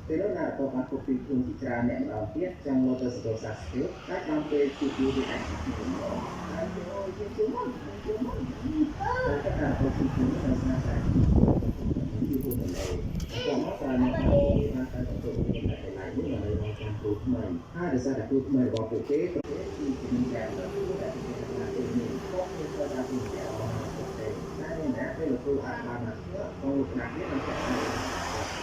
ពេលនោះណាក៏បានពុកពីខ្លួនជាច្រើនអ្នកម្ដងទៀតចង់មកទៅសង្គមសាស្ត្រតែតាមពេលជួបយូរវាអាចជាម្ដងហើយជួបមកតែការពុកពីខ្លួនសាសនាតែជាខ្លួនម្ដងក៏មកតែអ្នកបានតែទៅពីតែឡៃនេះមកដល់ចាំគ្រូថ្មីហើយដោយសារតែគ្រូថ្មីរបស់ពួកគេគឺមានការលើកទឹកចិត្តពីអ្នកនេះក៏មានការដាក់ពីគេអស់តែណាពេលគ្រូអាចបានមកក៏លោកណាគេបានចាក់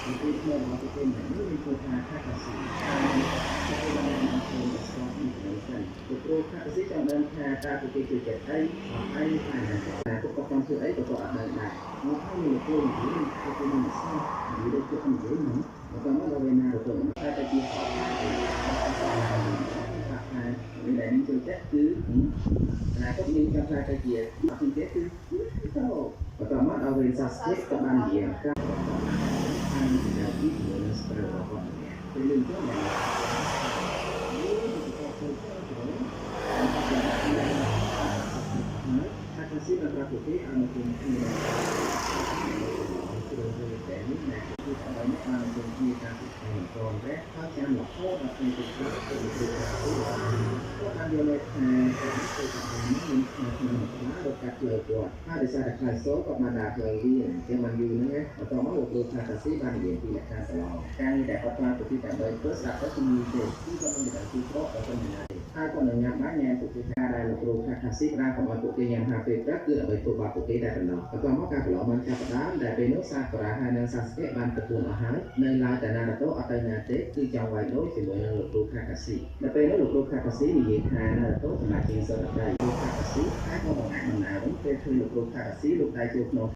ពីក្នុងមកពីនេះមានគោលការណ៍ខាត់ស៊ីហើយបានមកចូលស្គាល់ពីនេះសិនព្រោះខាត់ស៊ីចង់ដឹងថាតើពួកគេជួយចិត្តអីអីថាតែពួកគាត់ចង់ជួយអីក៏អត់ដឹងដែរមកឲ្យមានគោលនិយាយគឺមានស្គាល់និយាយទៅនិយាយហ្នឹងក៏មកដល់វិញណាទៅតែជាហត់មានតែជួយចិត្តគឺណាក៏មានការថាទៅជាអត់ទៀតគឺទៅបន្តមកដល់វិញសាស្ត្រក៏បាននិយាយពីលើស្ព្រឹករបស់ពេលលឿនទៅណាថាទៅស៊ីដល់ប្រទេសអាមេរិកនេះតែនេះណាគឺអត់បានបានជាការពិភាក្សាផងតែហើយចាំរហូតដល់ពេលទៅទៅក៏បានយកលេខថាទៅមានក្នុងរកកាត់លើគាត់ហើយដោយសារតែខ្លាចសូក៏បានដាក់លើវាជាមិនយូរហ្នឹងបន្តមកលោកគ្រូថាតាស៊ីបាននិយាយពីលក្ខណៈប្រឡងការងារដែលគាត់បានទៅទីដើម្បីធ្វើស្រាប់ទៅគឺមានទេគឺគាត់មិនបានទីប្រកដល់បញ្ហាទេហើយគាត់នឹងញ៉ាំបានញ៉ាំពួកគេថាដែលលោកគ្រូថាតាស៊ីបានគាត់ឲ្យពួកគេញ៉ាំហាពេលព្រឹកគឺដើម្បីធ្វើបាបពួកគេតែប៉ុណ្ណោះបន្តមកការប្រឡងបានចាប់ផ្ដើមដែលពេលនោះសាប្រាហើយនិងសាស្ត្របានទទួលអស់ហើយនៅឡើយតែណាទៅអត់ទៅណាទេគឺចង់វាយដូចជាមួយនឹងលោកគ្រូខាតាស៊ីដល់ពេលនោះលោកគ្រូខាតាស៊ីនិយាយថាណាទៅសម្រាប់ជាងសិស្សដៃលោកខាតាស៊ីអាចមកបង្ហាញដំណើរវិញពេលឃើញលោកគ្រូខាតាស៊ីលោកដៃជួបក្នុង